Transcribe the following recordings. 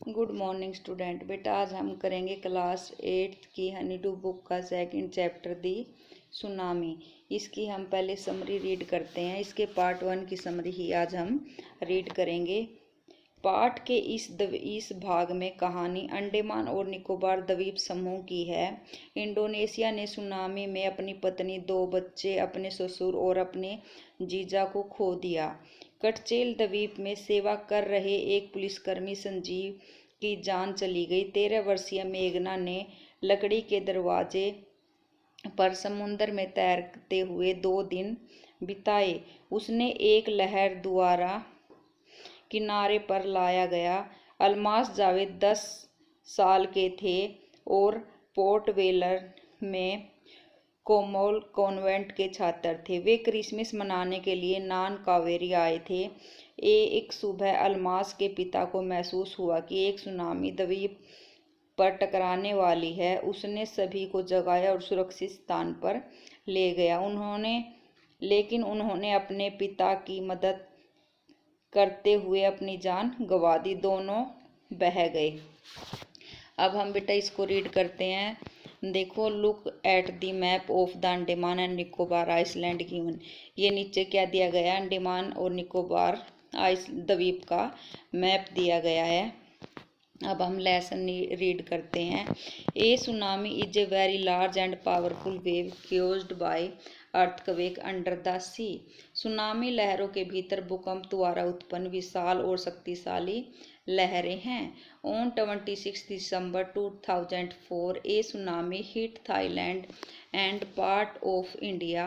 Good morning student. बेटा आज हम करेंगे क्लास 8 की हनी डू बुक का सेकंड चैप्टर दी सुनामी। इसकी हम पहले समरी रीड करते हैं। इसके पार्ट 1 की समरी ही आज हम रीड करेंगे। पाठ के इस भाग में कहानी अंडमान और निकोबार द्वीप समूह की है। इंडोनेशिया ने सुनामी में अपनी पत्नी, 2 बच्चे, अपने ससुर और अपने जीजा को खो दिया। कटचेल द्वीप में सेवा कर रहे एक पुलिसकर्मी संजीव की जान चली गई। 13 वर्षीय मेघना ने लकड़ी के दरवाजे पर समुद्र में तैरते हुए 2 दिन बिताए। उसने एक लहर द्वारा किनारे पर लाया गया। अल्मास जावेद 10 साल के थे और पोर्ट वेलर में कोमोल कॉन्वेंट के छात्र थे। वे क्रिसमस मनाने के लिए नान कावेरी आए थे। एक सुबह अल्मास के पिता को महसूस हुआ कि एक सुनामी द्वीप पर टकराने वाली है। उसने सभी को जगाया और सुरक्षित स्थान पर ले गया। लेकिन उन्होंने अपने पिता की मदद करते हुए अपनी जान गंवा दी। दोनों बह गए। अब हम बेटा इसको रीड करते हैं। देखो, look at the map of the Andaman and Nicobar island given. ये नीचे क्या दिया गया है? अंडमान और निकोबार द्वीप का मैप दिया गया है। अब हम लेसन रीड करते हैं। A tsunami is a very large and powerful wave caused by earthquake under the sea. Tsunami लहरों के भीतर भूकंप द्वारा उत्पन्न विशाल और शक्तिशाली लहरें हैं। On 26 December 2004, a tsunami hit Thailand and part of India,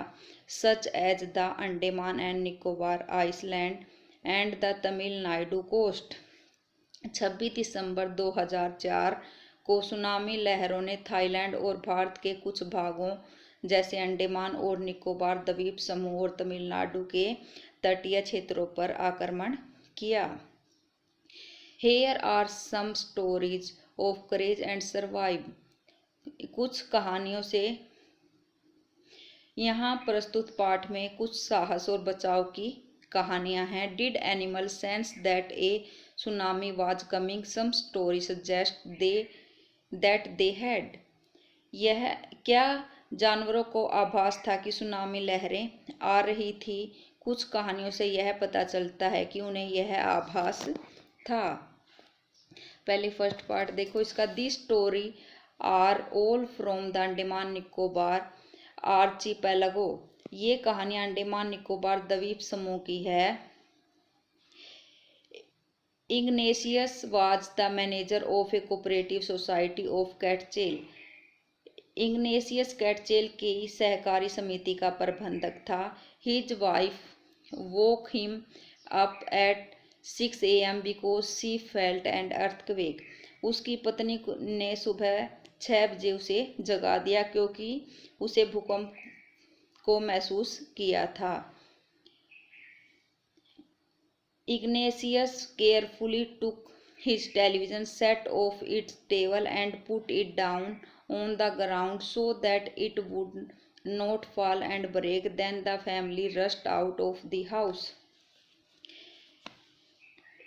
such as the Andaman and Nicobar Island and the Tamil Nadu coast. 26 दिसंबर 2004 को सुनामी लहरों ने थाईलैंड और भारत के कुछ भागों जैसे अंडमान और निकोबार द्वीप समूह और तमिलनाडु के तटीय क्षेत्रों पर आक्रमण किया। Here are some stories of courage and survive. कुछ कहानियों से यहाँ प्रस्तुत पाठ में कुछ साहस और बचाव की कहानियाँ हैं। Did animals sense that a tsunami was coming? Some stories suggest that they had. यह क्या जानवरों को आभास था कि सुनामी लहरें आ रही थी? कुछ कहानियों से यह पता चलता है कि उन्हें यह आभास था। पहले फर्स्ट पार्ट देखो इसका। The story are all from the Andaman Nicobar archipelago. ये कहानियां अंडमान निकोबार द्वीप समूह की है। Ignatius was the manager of a cooperative society of Katchal. Ignatius Katchal की सहकारी समिति का प्रबंधक था। His wife woke him up at 6 AM because she felt an earthquake. उसकी पत्नी ने सुबह 6 बजे उसे जगा दिया क्योंकि उसे भूकंप को महसूस किया था। Ignatius carefully took his television set off its table and put it down on the ground so that it would not fall and break. Then the family rushed out of the house.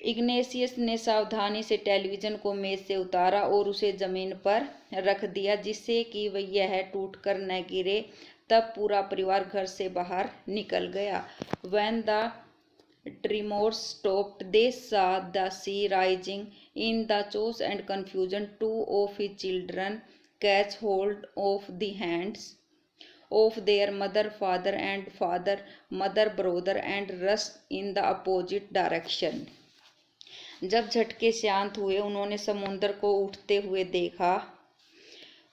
Ignatius ने सावधानी से television को मेज से उतारा और उसे जमीन पर रख दिया जिससे कि यह टूटकर न गिरे। तब पूरा परिवार घर से बाहर निकल गया। When the tremors stopped, they saw the sea rising. In the chaos and confusion, 2 of his children catch hold of the hands of their mother, father, and father, mother, brother, and rush in the opposite direction. जब झटके शांत हुए, उन्होंने समुद्र को उठते हुए देखा।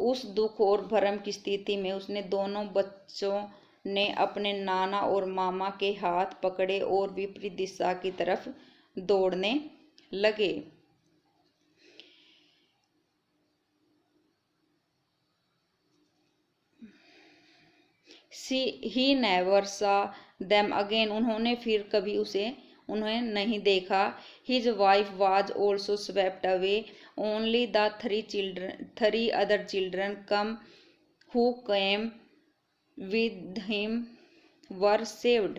उस दुख और भ्रम की स्थिति में उसने दोनों बच्चों ने अपने नाना और मामा के हाथ पकड़े और विपरीत दिशा की तरफ दौड़ने लगे। He never saw them again. उन्होंने फिर कभी उन्हें नहीं देखा। His wife was also swept away. Only the 3 other children who came with him were saved.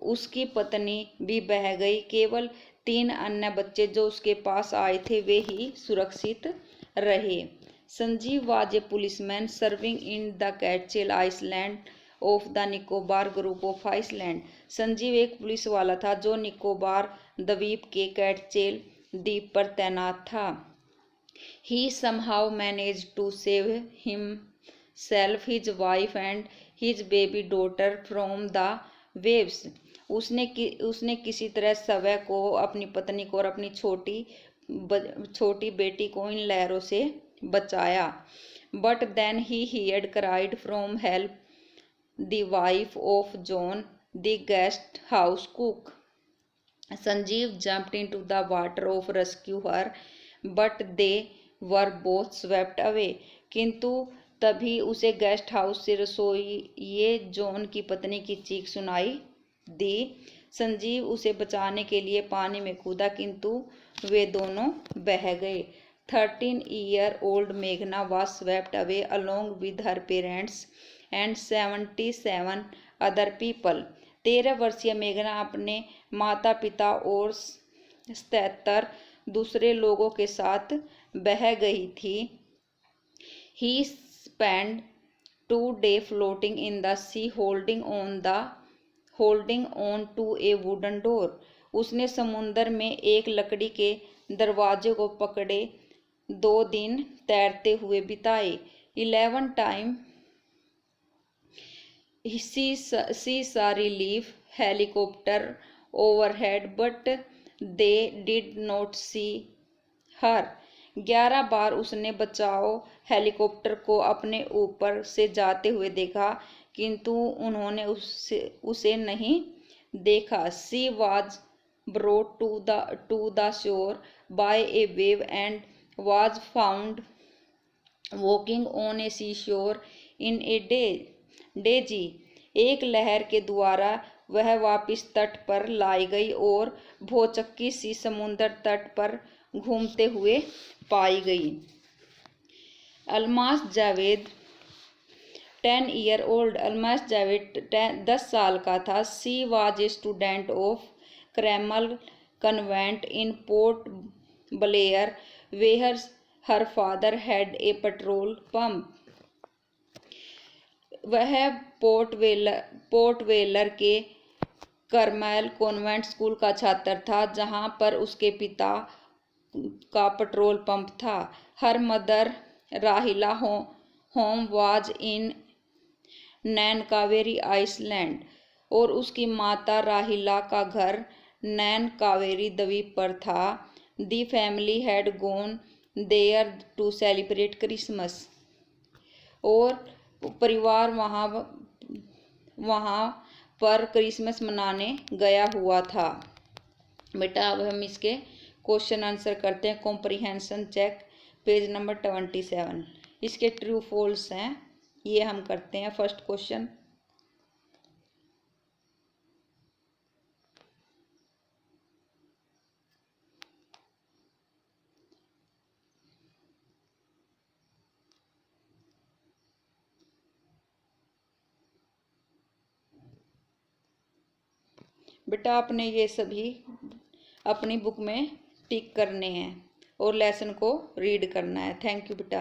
उसकी पत्नी भी बह गई। केवल 3 अन्य बच्चे जो उसके पास आए थे वे ही सुरक्षित रहे। Sanjeev was a policeman serving in the Katchal island of the Nicobar group of island. Sanjeev एक पुलिस वाला था जो निकोबार द्वीप के कैटचेल द्वीप पर तैनात था। He somehow managed to save himself, his wife and his baby daughter from the waves. उसने किसी तरह स्वयं को, अपनी पत्नी को और अपनी छोटी बेटी को इन लहरों से बचाया। But then he heard cried from help the wife of John, the guest house cook. Sanjeev jumped into the water to rescue her, but they were both swept away. किंतु तभी उसे गेस्ट हाउस से रसोइये John की पत्नी की चीख सुनाई दी। संजीव उसे बचाने के लिए पानी में कूदा, किंतु वे दोनों बह गए। 13-year-old मेघना was swept away along with her parents and 77 other people. 13 वर्षीय मेघना अपने माता पिता और 77 दूसरे लोगों के साथ बह गई थी। He spent 2 days floating in the sea holding on to a wooden door. उसने समुद्र में एक लकड़ी के दरवाजे को पकड़े 2 दिन तैरते हुए बिताए। 11 times she saw relief helicopter overhead, but they did not see her. 11 बार उसने बचाव हेलीकॉप्टर को अपने ऊपर से जाते हुए देखा, किंतु उन्होंने उसे नहीं देखा। She was brought to the shore by a wave and was found walking on a seashore in a daisy. एक लहर के द्वारा वह वापिस तट पर लाई गई और भौचक्की सी समुद्र तट पर घूमते हुए पाई गई। अलमास जावेद 10-year-old अलमास जावेद 10 साल का था। She was a student of Carmel Convent in Port Blair, where her father had a petrol pump. वह पोर्ट वेलर के करमेल कॉन्वेंट स्कूल का छात्र था, जहां पर उसके पिता का पेट्रोल पंप था। Her mother Rahila home was in नैन कावेरी आइसलैंड, और उसकी माता राहिला का घर नैन कावेरी द्वीप पर था। The family had gone there to celebrate Christmas, और परिवार वहाँ पर क्रिसमस मनाने गया हुआ था। बेटा अब हम इसके क्वेश्चन आंसर करते हैं। Comprehension check page number 27। इसके ट्रू फॉल्स हैं, ये हम करते हैं। फर्स्ट क्वेश्चन, बेटा आपने ये सभी अपनी बुक में टिक करने हैं और लेसन को रीड करना है। थैंक यू बेटा।